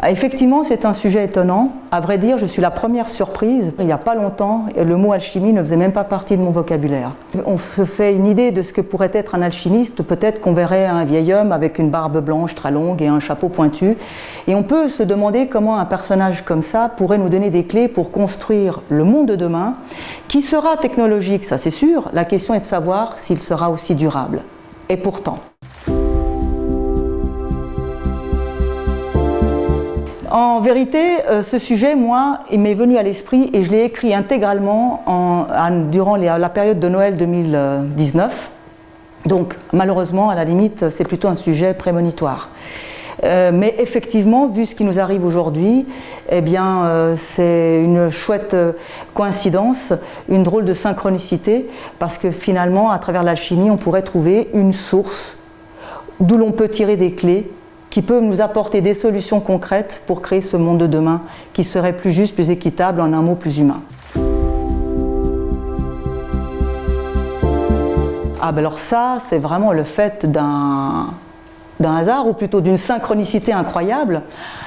Ah, effectivement, c'est un sujet étonnant. À vrai dire, je suis la première surprise. Il n'y a pas longtemps, le mot alchimie ne faisait même pas partie de mon vocabulaire. On se fait une idée de ce que pourrait être un alchimiste. Peut-être qu'on verrait un vieil homme avec une barbe blanche très longue et un chapeau pointu. Et on peut se demander comment un personnage comme ça pourrait nous donner des clés pour construire le monde de demain, qui sera technologique, ça c'est sûr. La question est de savoir s'il sera aussi durable. Et pourtant. En vérité, ce sujet, moi, il m'est venu à l'esprit et je l'ai écrit intégralement durant la période de Noël 2019. Donc, malheureusement, à la limite, c'est plutôt un sujet prémonitoire. Mais effectivement, vu ce qui nous arrive aujourd'hui, eh bien, c'est une chouette coïncidence, une drôle de synchronicité, parce que finalement, à travers l'alchimie, on pourrait trouver une source d'où l'on peut tirer des clés qui peut nous apporter des solutions concrètes pour créer ce monde de demain qui serait plus juste, plus équitable, en un mot plus humain. Ah ben alors ça, c'est vraiment le fait d'un hasard, ou plutôt d'une synchronicité incroyable.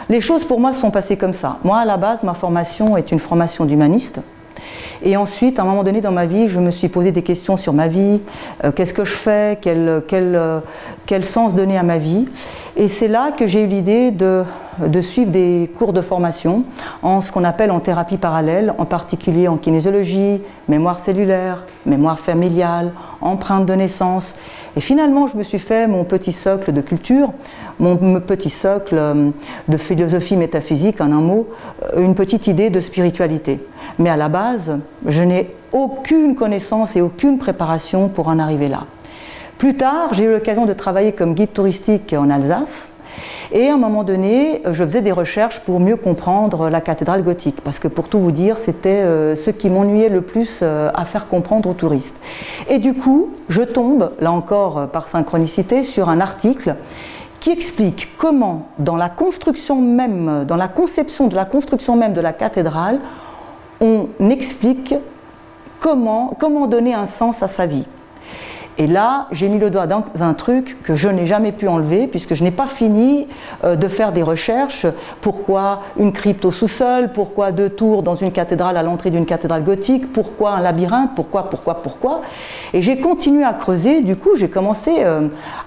Les choses pour moi sont passées comme ça. Moi, à la base, ma formation est une formation d'humaniste. Et ensuite, à un moment donné dans ma vie, je me suis posé des questions sur ma vie, qu'est-ce que je fais, quel sens donner à ma vie. Et c'est là que j'ai eu l'idée de suivre des cours de formation en ce qu'on appelle en thérapie parallèle, en particulier en kinésiologie, mémoire cellulaire, mémoire familiale, empreinte de naissance. Et finalement, je me suis fait mon petit socle de culture, mon petit socle de philosophie métaphysique, en un mot, une petite idée de spiritualité. Mais à la base, je n'ai aucune connaissance et aucune préparation pour en arriver là. Plus tard, j'ai eu l'occasion de travailler comme guide touristique en Alsace. Et à un moment donné, je faisais des recherches pour mieux comprendre la cathédrale gothique. Parce que pour tout vous dire, c'était ce qui m'ennuyait le plus à faire comprendre aux touristes. Et du coup, je tombe, là encore par synchronicité, sur un article qui explique comment, dans la construction même, dans la conception de la construction même de la cathédrale, on explique comment donner un sens à sa vie. Et là, j'ai mis le doigt dans un truc que je n'ai jamais pu enlever, puisque je n'ai pas fini de faire des recherches. Pourquoi une crypte au sous-sol? Pourquoi 2 tours dans une cathédrale à l'entrée d'une cathédrale gothique? Pourquoi un labyrinthe? Pourquoi? Et j'ai continué à creuser. Du coup, j'ai commencé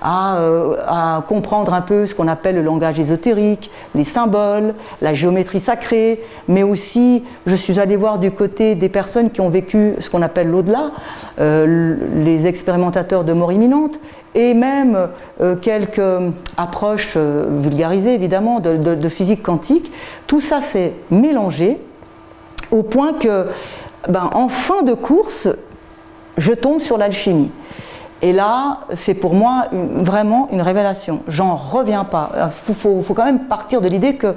à comprendre un peu ce qu'on appelle le langage ésotérique, les symboles, la géométrie sacrée, mais aussi, je suis allée voir du côté des personnes qui ont vécu ce qu'on appelle l'au-delà, les expérimentateurs de mort imminente, et même quelques approches vulgarisées évidemment de physique quantique. Tout ça s'est mélangé au point que, en fin de course, je tombe sur l'alchimie. Et là, c'est pour moi vraiment une révélation. J'en reviens pas. Il faut quand même partir de l'idée que,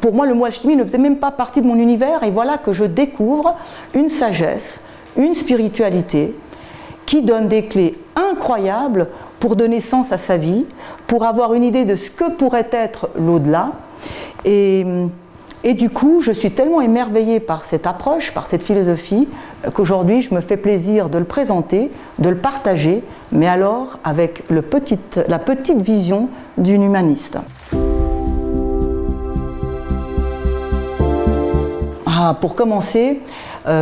pour moi, le mot alchimie ne faisait même pas partie de mon univers, et voilà que je découvre une sagesse, une spiritualité qui donne des clés incroyables pour donner sens à sa vie, pour avoir une idée de ce que pourrait être l'au-delà. Et du coup, je suis tellement émerveillée par cette approche, par cette philosophie, qu'aujourd'hui, je me fais plaisir de le présenter, de le partager, mais alors avec la petite vision d'une humaniste. Pour commencer,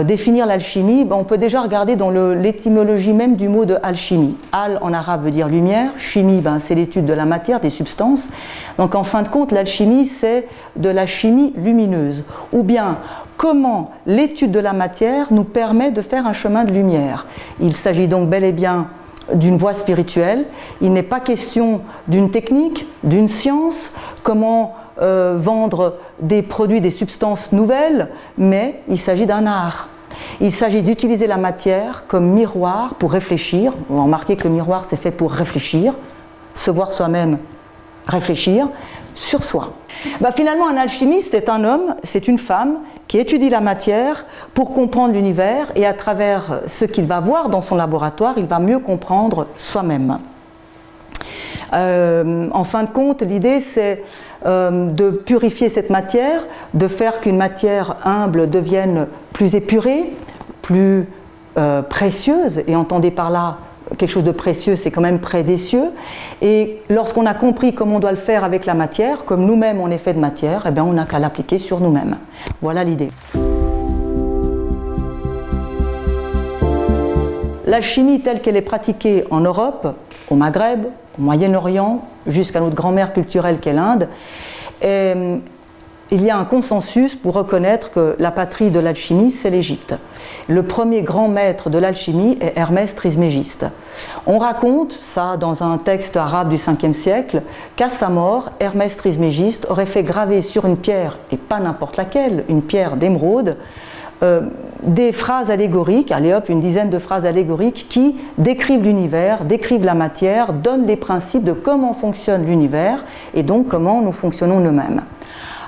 définir l'alchimie, on peut déjà regarder dans l'étymologie même du mot de alchimie. Al en arabe veut dire lumière, chimie c'est l'étude de la matière, des substances. Donc en fin de compte, l'alchimie c'est de la chimie lumineuse. Ou bien comment l'étude de la matière nous permet de faire un chemin de lumière. Il s'agit donc bel et bien d'une voie spirituelle. Il n'est pas question d'une technique, d'une science, comment vendre des produits, des substances nouvelles, mais il s'agit d'un art. Il s'agit d'utiliser la matière comme miroir pour réfléchir. On va remarquer que le miroir c'est fait pour réfléchir, se voir soi-même, réfléchir sur soi. Finalement, un alchimiste est un homme, c'est une femme qui étudie la matière pour comprendre l'univers, et à travers ce qu'il va voir dans son laboratoire, il va mieux comprendre soi-même. En fin de compte, l'idée c'est de purifier cette matière, de faire qu'une matière humble devienne plus épurée, plus précieuse, et entendez par là quelque chose de précieux, c'est quand même près des cieux. Et lorsqu'on a compris comment on doit le faire avec la matière, comme nous-mêmes on est fait de matière, eh bien on n'a qu'à l'appliquer sur nous-mêmes. Voilà l'idée. L'alchimie telle qu'elle est pratiquée en Europe, au Maghreb, au Moyen-Orient, jusqu'à notre grand-mère culturelle qu'est l'Inde, il y a un consensus pour reconnaître que la patrie de l'alchimie, c'est l'Égypte. Le premier grand maître de l'alchimie est Hermès Trismégiste. On raconte, ça dans un texte arabe du 5e siècle, qu'à sa mort, Hermès Trismégiste aurait fait graver sur une pierre, et pas n'importe laquelle, une pierre d'émeraude, des phrases allégoriques, allez hop, une dizaine de phrases allégoriques qui décrivent l'univers, décrivent la matière, donnent les principes de comment fonctionne l'univers et donc comment nous fonctionnons nous-mêmes.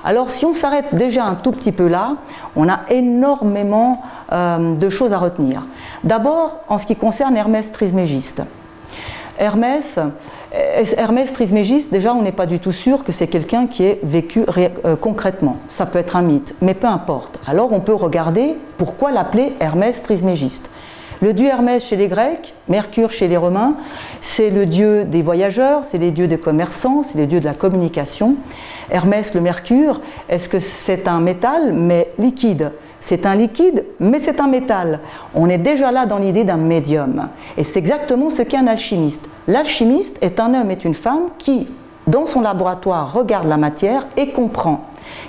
Alors si on s'arrête déjà un tout petit peu là, on a énormément de choses à retenir. D'abord, en ce qui concerne Hermès Trismégiste. Hermès Trismégiste, déjà on n'est pas du tout sûr que c'est quelqu'un qui ait vécu concrètement. Ça peut être un mythe, mais peu importe. Alors on peut regarder pourquoi l'appeler Hermès Trismégiste. Le dieu Hermès chez les Grecs, Mercure chez les Romains, c'est le dieu des voyageurs, c'est les dieux des commerçants, c'est les dieux de la communication. Hermès, le Mercure, est-ce que c'est un métal mais liquide? C'est un liquide, mais c'est un métal. On est déjà là dans l'idée d'un médium. Et c'est exactement ce qu'est un alchimiste. L'alchimiste est un homme et une femme qui, dans son laboratoire, regarde la matière et comprend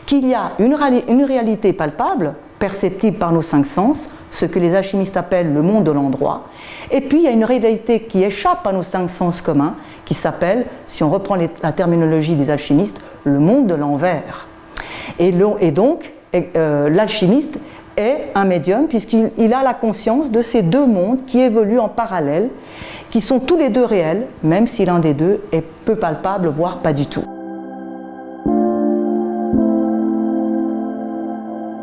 qu'il y a une réalité palpable, perceptible par nos 5 sens, ce que les alchimistes appellent le monde de l'endroit, et puis il y a une réalité qui échappe à nos 5 sens communs, qui s'appelle, si on reprend la terminologie des alchimistes, le monde de l'envers. Et donc, l'alchimiste est un médium puisqu'il a la conscience de ces deux mondes qui évoluent en parallèle, qui sont tous les deux réels, même si l'un des deux est peu palpable, voire pas du tout.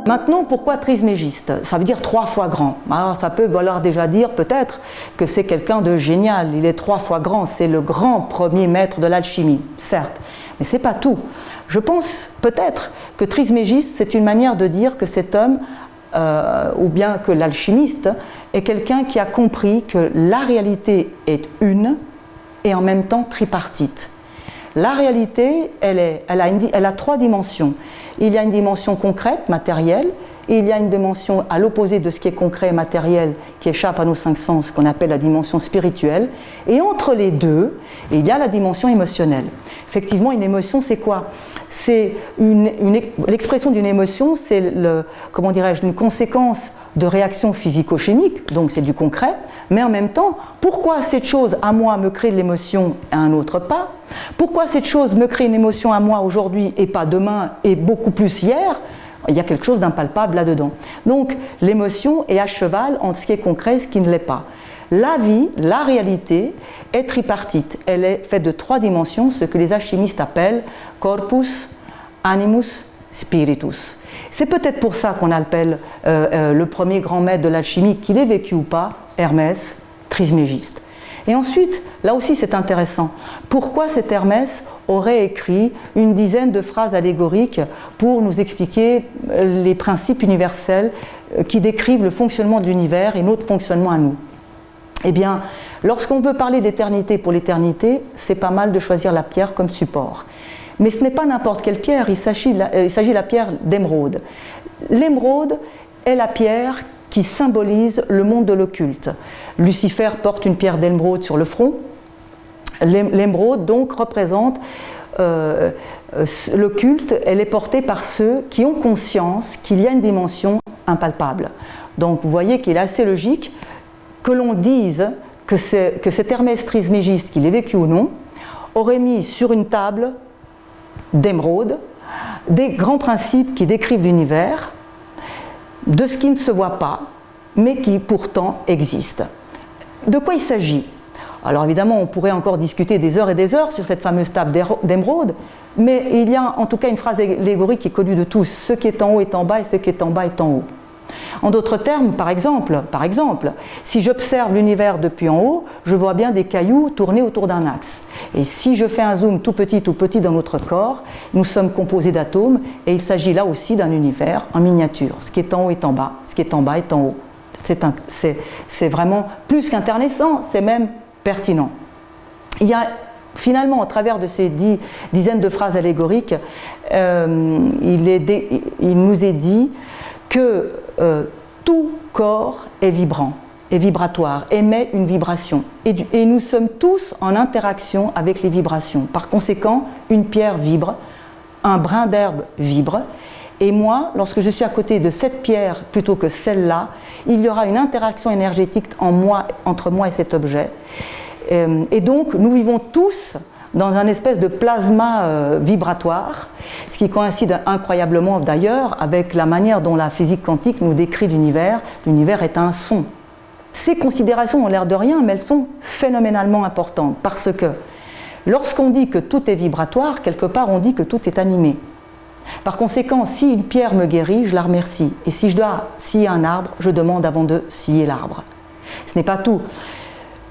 Maintenant, pourquoi Trismégiste? Ça veut dire 3 fois grand. Alors, ça peut vouloir déjà dire peut-être que c'est quelqu'un de génial, il est 3 fois grand, c'est le grand premier maître de l'alchimie, certes, mais c'est pas tout. Je pense peut-être que Trismégiste, c'est une manière de dire que cet homme, ou bien que l'alchimiste, est quelqu'un qui a compris que la réalité est une et en même temps tripartite. La réalité, elle a 3 dimensions. Il y a une dimension concrète, matérielle, et il y a une dimension à l'opposé de ce qui est concret et matériel, qui échappe à nos 5 sens, qu'on appelle la dimension spirituelle. Et entre les deux, il y a la dimension émotionnelle. Effectivement, une émotion, c'est quoi? C'est l'expression d'une émotion, c'est une conséquence de réactions physico-chimiques, donc c'est du concret, mais en même temps, pourquoi cette chose à moi me crée de l'émotion et à un autre pas? Pourquoi cette chose me crée une émotion à moi aujourd'hui et pas demain et beaucoup plus hier? Il y a quelque chose d'impalpable là-dedans. Donc l'émotion est à cheval entre ce qui est concret et ce qui ne l'est pas. La vie, la réalité, est tripartite. Elle est faite de 3 dimensions, ce que les alchimistes appellent corpus, animus, spiritus. C'est peut-être pour ça qu'on appelle le premier grand maître de l'alchimie, qu'il ait vécu ou pas, Hermès Trismégiste. Et ensuite, là aussi c'est intéressant, pourquoi cet Hermès aurait écrit une dizaine de phrases allégoriques pour nous expliquer les principes universels qui décrivent le fonctionnement de l'univers et notre fonctionnement à nous? Eh bien, lorsqu'on veut parler d'éternité pour l'éternité, c'est pas mal de choisir la pierre comme support. Mais ce n'est pas n'importe quelle pierre, il s'agit de la pierre d'émeraude. L'émeraude est la pierre qui symbolise le monde de l'occulte. Lucifer porte une pierre d'émeraude sur le front. L'émeraude donc représente l'occulte, elle est portée par ceux qui ont conscience qu'il y a une dimension impalpable. Donc vous voyez qu'il est assez logique que l'on dise que cet Hermès Trismégiste, qu'il ait vécu ou non, aurait mis sur une table d'émeraude des grands principes qui décrivent l'univers, de ce qui ne se voit pas, mais qui pourtant existe. De quoi il s'agit? Alors évidemment, on pourrait encore discuter des heures et des heures sur cette fameuse table d'émeraude, mais il y a en tout cas une phrase allégorique qui est connue de tous: ce qui est en haut est en bas et ce qui est en bas est en haut. En d'autres termes, par exemple, si j'observe l'univers depuis en haut, je vois bien des cailloux tournés autour d'un axe. Et si je fais un zoom tout petit dans notre corps, nous sommes composés d'atomes et il s'agit là aussi d'un univers en miniature. Ce qui est en haut est en bas, ce qui est en bas est en haut. C'est vraiment plus qu'intéressant, c'est même pertinent. Il y a finalement, au travers de ces dizaines de phrases allégoriques, il nous est dit que tout corps est vibrant, est vibratoire, émet une vibration. Et nous sommes tous en interaction avec les vibrations. Par conséquent, une pierre vibre, un brin d'herbe vibre, et moi, lorsque je suis à côté de cette pierre plutôt que celle-là, il y aura une interaction énergétique entre moi et cet objet. Et donc, nous vivons tous dans un espèce de plasma vibratoire, ce qui coïncide incroyablement d'ailleurs avec la manière dont la physique quantique nous décrit l'univers. L'univers est un son. Ces considérations ont l'air de rien, mais elles sont phénoménalement importantes, parce que lorsqu'on dit que tout est vibratoire, quelque part on dit que tout est animé. Par conséquent, si une pierre me guérit, je la remercie. Et si je dois scier un arbre, je demande avant de scier l'arbre. Ce n'est pas tout.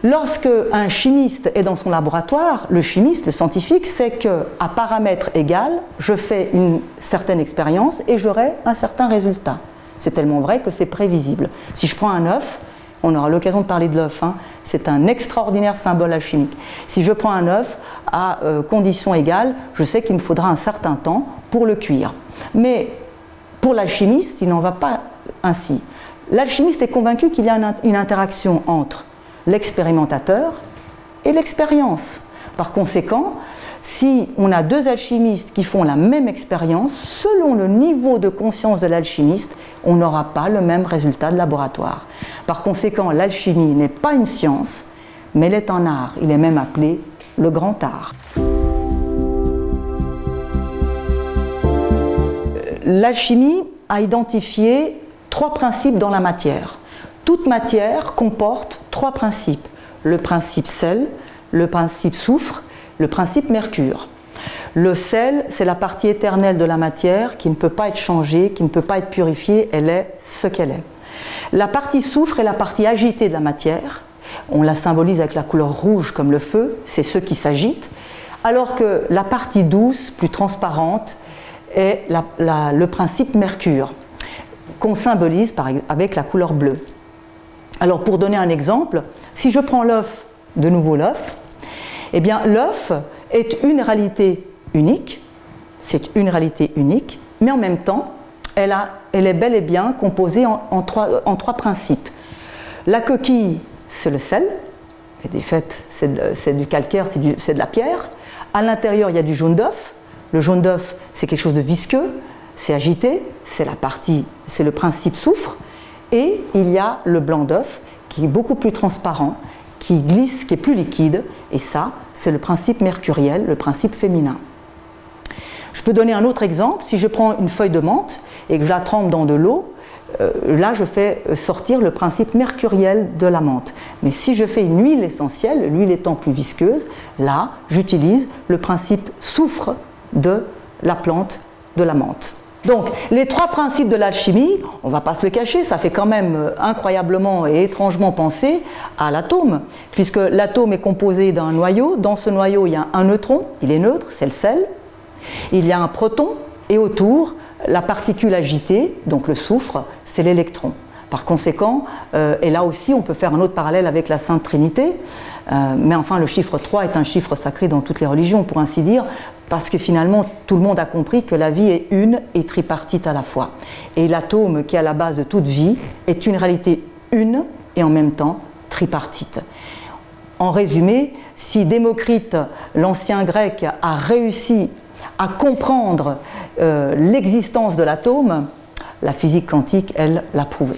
Lorsque un chimiste est dans son laboratoire, le chimiste, le scientifique, sait qu'à paramètres égal, je fais une certaine expérience et j'aurai un certain résultat. C'est tellement vrai que c'est prévisible. Si je prends un œuf, on aura l'occasion de parler de l'œuf, hein, c'est un extraordinaire symbole alchimique. Si je prends un œuf à conditions égales, je sais qu'il me faudra un certain temps pour le cuire. Mais pour l'alchimiste, il n'en va pas ainsi. L'alchimiste est convaincu qu'il y a une interaction entre l'expérimentateur et l'expérience. Par conséquent, si on a deux alchimistes qui font la même expérience, selon le niveau de conscience de l'alchimiste, on n'aura pas le même résultat de laboratoire. Par conséquent, l'alchimie n'est pas une science, mais elle est un art. Il est même appelé le grand art. L'alchimie a identifié 3 principes dans la matière. Toute matière comporte 3 principes. Le principe sel, le principe soufre, le principe mercure. Le sel, c'est la partie éternelle de la matière qui ne peut pas être changée, qui ne peut pas être purifiée, elle est ce qu'elle est. La partie soufre est la partie agitée de la matière. On la symbolise avec la couleur rouge comme le feu, c'est ce qui s'agite. Alors que la partie douce, plus transparente, est le principe mercure, qu'on symbolise avec la couleur bleue. Alors pour donner un exemple, si je prends l'œuf, de nouveau l'œuf, eh bien l'œuf est une réalité unique, c'est une réalité unique, mais en même temps, elle est bel et bien composée en trois principes. La coquille, c'est le sel, et des faits, c'est du calcaire, c'est de la pierre. À l'intérieur, il y a du jaune d'œuf. Le jaune d'œuf, c'est quelque chose de visqueux, c'est agité, c'est le principe soufre. Et il y a le blanc d'œuf qui est beaucoup plus transparent, qui glisse, qui est plus liquide, et ça, c'est le principe mercuriel, le principe féminin. Je peux donner un autre exemple. Si je prends une feuille de menthe et que je la trempe dans de l'eau, là je fais sortir le principe mercuriel de la menthe. Mais si je fais une huile essentielle, l'huile étant plus visqueuse, là j'utilise le principe soufre de la plante de la menthe. Donc, les 3 principes de l'alchimie, on ne va pas se le cacher, ça fait quand même incroyablement et étrangement penser à l'atome, puisque l'atome est composé d'un noyau. Dans ce noyau, il y a un neutron, il est neutre, c'est le sel. Il y a un proton, et autour, la particule agitée, donc le soufre, c'est l'électron. Par conséquent, et là aussi, on peut faire un autre parallèle avec la Sainte Trinité, mais enfin, le chiffre 3 est un chiffre sacré dans toutes les religions, pour ainsi dire, parce que finalement, tout le monde a compris que la vie est une et tripartite à la fois. Et l'atome, qui est à la base de toute vie, est une réalité une et en même temps tripartite. En résumé, si Démocrite, l'ancien grec, a réussi à comprendre l'existence de l'atome, la physique quantique, elle, l'a prouvé.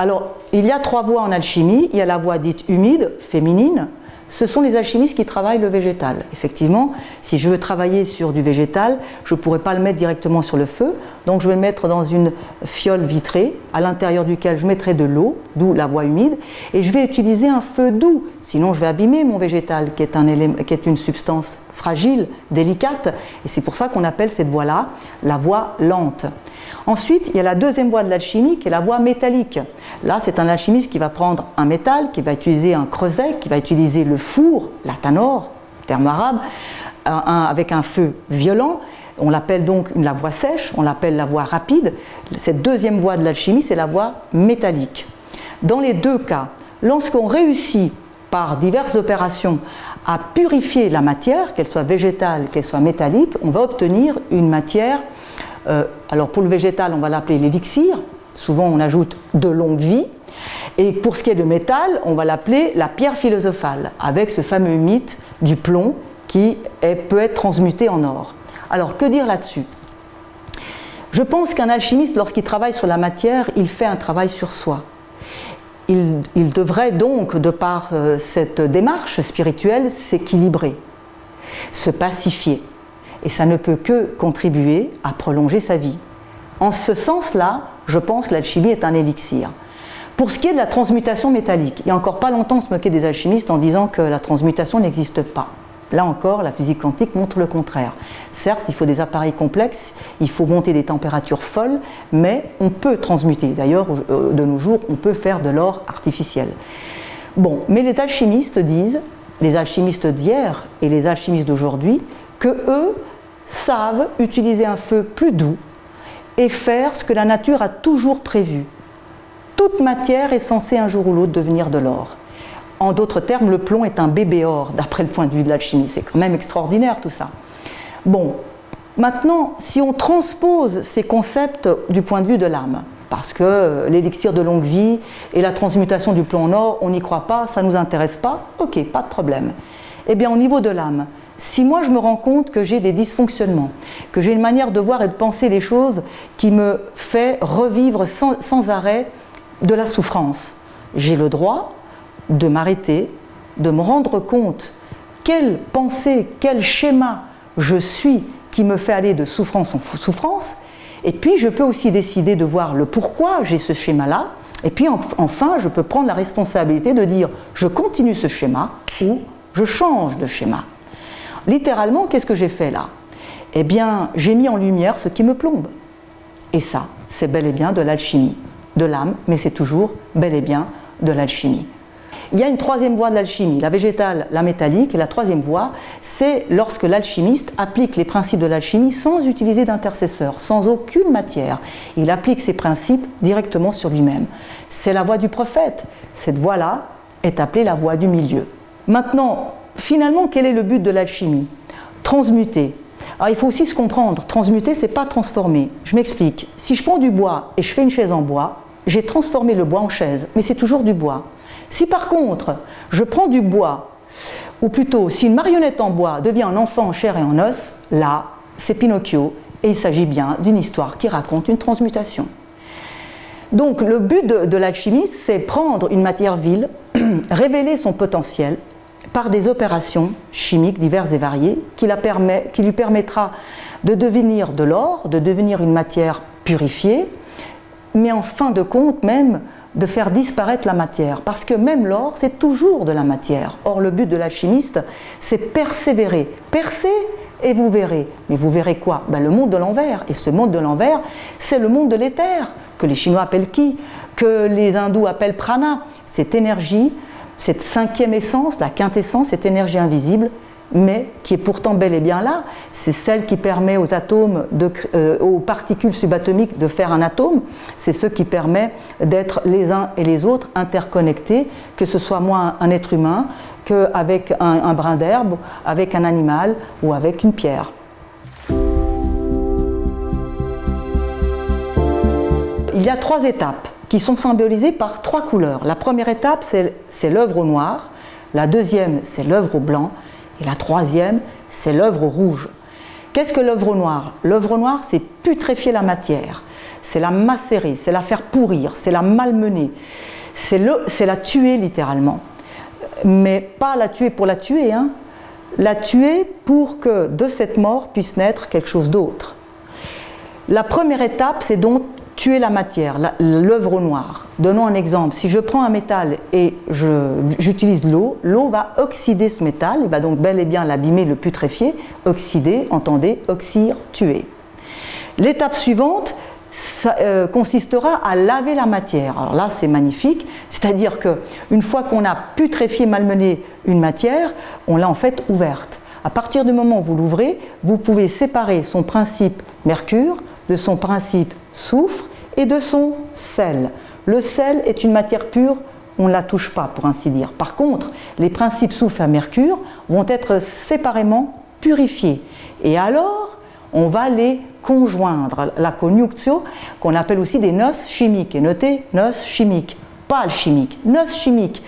Alors, il y a 3 voies en alchimie. Il y a la voie dite humide, féminine. Ce sont les alchimistes qui travaillent le végétal. Effectivement, si je veux travailler sur du végétal, je ne pourrais pas le mettre directement sur le feu. Donc je vais le mettre dans une fiole vitrée, à l'intérieur duquel je mettrai de l'eau, d'où la voie humide, et je vais utiliser un feu doux. Sinon, je vais abîmer mon végétal, qui est une substance fragile, délicate. Et c'est pour ça qu'on appelle cette voie-là la voie lente. Ensuite, il y a la deuxième voie de l'alchimie qui est la voie métallique. Là, c'est un alchimiste qui va prendre un métal, qui va utiliser un creuset, qui va utiliser le four, la tanor, terme arabe, avec un feu violent. On l'appelle donc la voie sèche, on l'appelle la voie rapide. Cette deuxième voie de l'alchimie, c'est la voie métallique. Dans les deux cas, lorsqu'on réussit par diverses opérations à purifier la matière, qu'elle soit végétale, qu'elle soit métallique, on va obtenir une matière, alors pour le végétal, on va l'appeler l'élixir, souvent on ajoute de longue vie, et pour ce qui est de métal, on va l'appeler la pierre philosophale, avec ce fameux mythe du plomb qui peut être transmuté en or. Alors, que dire là-dessus? Je pense qu'un alchimiste, lorsqu'il travaille sur la matière, il fait un travail sur soi. Il devrait donc, de par cette démarche spirituelle, s'équilibrer, se pacifier. Et ça ne peut que contribuer à prolonger sa vie. En ce sens-là, je pense que l'alchimie est un élixir. Pour ce qui est de la transmutation métallique, il n'y a encore pas longtemps on se moquait des alchimistes en disant que la transmutation n'existe pas. Là encore, la physique quantique montre le contraire. Certes, il faut des appareils complexes, il faut monter des températures folles, mais on peut transmuter. D'ailleurs, de nos jours, on peut faire de l'or artificiel. Bon, mais les alchimistes disent, les alchimistes d'hier et les alchimistes d'aujourd'hui, que eux savent utiliser un feu plus doux et faire ce que la nature a toujours prévu. Toute matière est censée un jour ou l'autre devenir de l'or. En d'autres termes, le plomb est un bébé or, d'après le point de vue de l'alchimie. C'est quand même extraordinaire tout ça. Bon, maintenant, si on transpose ces concepts du point de vue de l'âme, parce que l'élixir de longue vie et la transmutation du plomb en or, on n'y croit pas, ça ne nous intéresse pas, ok, pas de problème. Eh bien, au niveau de l'âme, si moi je me rends compte que j'ai des dysfonctionnements, que j'ai une manière de voir et de penser les choses qui me fait revivre sans arrêt de la souffrance, j'ai le droit de m'arrêter, de me rendre compte quelle pensée, quel schéma je suis qui me fait aller de souffrance en souffrance, et puis je peux aussi décider de voir le pourquoi j'ai ce schéma-là, et puis enfin je peux prendre la responsabilité de dire je continue ce schéma ou je change de schéma. Littéralement, qu'est-ce que j'ai fait là? Eh bien, j'ai mis en lumière ce qui me plombe. Et ça, c'est bel et bien de l'alchimie, de l'âme, mais c'est toujours bel et bien de l'alchimie. Il y a une troisième voie de l'alchimie, la végétale, la métallique, et la troisième voie, c'est lorsque l'alchimiste applique les principes de l'alchimie sans utiliser d'intercesseur, sans aucune matière. Il applique ces principes directement sur lui-même. C'est la voie du prophète. Cette voie-là est appelée la voie du milieu. Maintenant, finalement, quel est le but de l'alchimie? Transmuter. Alors, il faut aussi se comprendre, transmuter, c'est pas transformer. Je m'explique. Si je prends du bois et je fais une chaise en bois, j'ai transformé le bois en chaise, mais c'est toujours du bois. Si par contre, je prends du bois, ou plutôt, si une marionnette en bois devient un enfant en chair et en os, là, c'est Pinocchio, et il s'agit bien d'une histoire qui raconte une transmutation. Donc, le but de l'alchimiste, c'est prendre une matière vile, révéler son potentiel par des opérations chimiques diverses et variées qui lui permettra de devenir de l'or, de devenir une matière purifiée, mais en fin de compte même de faire disparaître la matière, parce que même l'or, c'est toujours de la matière. Or, le but de l'alchimiste, c'est persévérer. Percez et vous verrez. Mais vous verrez quoi? Ben, le monde de l'envers. Et ce monde de l'envers, c'est le monde de l'éther, que les Chinois appellent Qi, que les Hindous appellent Prana. Cette énergie, cette cinquième essence, la quintessence, cette énergie invisible, mais qui est pourtant bel et bien là, c'est celle qui permet aux atomes, aux particules subatomiques de faire un atome, c'est ce qui permet d'être les uns et les autres interconnectés, que ce soit moi un être humain, qu'avec un brin d'herbe, avec un animal ou avec une pierre. Il y a 3 étapes qui sont symbolisées par 3 couleurs. La première étape, c'est l'œuvre au noir, la deuxième, c'est l'œuvre au blanc, et la troisième, c'est l'œuvre au rouge. Qu'est-ce que l'œuvre au noir? L'œuvre au noir, c'est putréfier la matière, c'est la macérer, c'est la faire pourrir, c'est la malmener, c'est la tuer littéralement. Mais pas la tuer pour la tuer, hein. La tuer pour que de cette mort puisse naître quelque chose d'autre. La première étape, c'est donc tuer la matière, l'œuvre au noir. Donnons un exemple. Si je prends un métal et j'utilise l'eau, l'eau va oxyder ce métal, il va donc bel et bien l'abîmer, le putréfier. Oxyder, entendez, oxyre, tuer. L'étape suivante consistera à laver la matière. Alors là, c'est magnifique, c'est-à-dire qu'une fois qu'on a putréfié, malmené une matière, on l'a en fait ouverte. À partir du moment où vous l'ouvrez, vous pouvez séparer son principe mercure de son principe soufre et de son sel. Le sel est une matière pure, on ne la touche pas pour ainsi dire. Par contre, les principes soufre et mercure vont être séparément purifiés. Et alors, on va les conjoindre. La conjunctio, qu'on appelle aussi des noces chimiques. Et notez, noces chimiques, pas alchimiques, noces chimiques.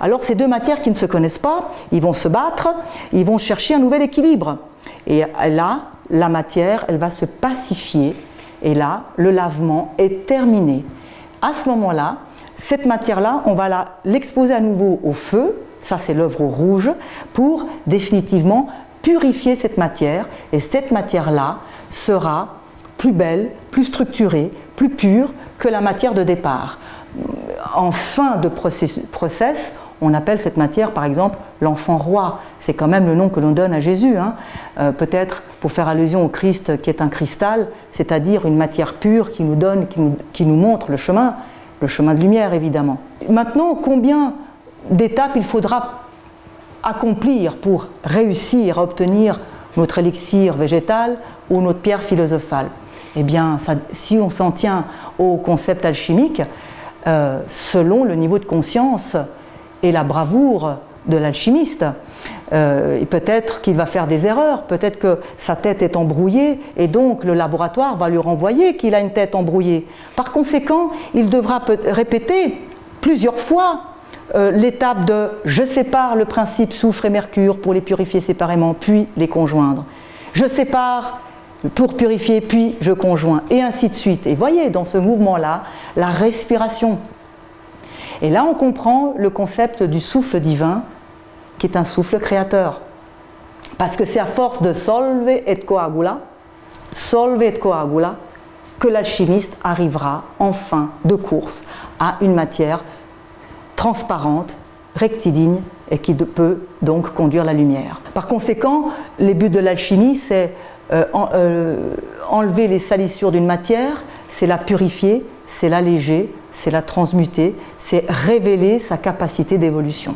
Alors, ces deux matières qui ne se connaissent pas, ils vont se battre, ils vont chercher un nouvel équilibre. Et là, la matière, elle va se pacifier. Et là, le lavement est terminé. À ce moment-là, cette matière-là, on va l'exposer à nouveau au feu, ça c'est l'œuvre au rouge, pour définitivement purifier cette matière. Et cette matière-là sera plus belle, plus structurée, plus pure que la matière de départ. En fin de process, on appelle cette matière, par exemple, l'enfant roi. C'est quand même le nom que l'on donne à Jésus. Peut-être pour faire allusion au Christ qui est un cristal, c'est-à-dire une matière pure qui nous donne, qui nous montre le chemin de lumière évidemment. Maintenant, combien d'étapes il faudra accomplir pour réussir à obtenir notre élixir végétal ou notre pierre philosophale? Eh bien, si on s'en tient au concept alchimique, selon le niveau de conscience et la bravoure de l'alchimiste, peut-être qu'il va faire des erreurs, peut-être que sa tête est embrouillée et donc le laboratoire va lui renvoyer qu'il a une tête embrouillée. Par conséquent, il devra répéter plusieurs fois l'étape de « je sépare le principe soufre et mercure pour les purifier séparément, puis les conjoindre. Je sépare pour purifier, puis je conjoins, et ainsi de suite. » Et voyez dans ce mouvement-là la respiration. Et là, on comprend le concept du souffle divin, qui est un souffle créateur. Parce que c'est à force de solve et coagula, que l'alchimiste arrivera enfin de course à une matière transparente, rectiligne et qui peut donc conduire la lumière. Par conséquent, les buts de l'alchimie, c'est enlever les salissures d'une matière, c'est la purifier, c'est l'alléger, c'est la transmuter, c'est révéler sa capacité d'évolution.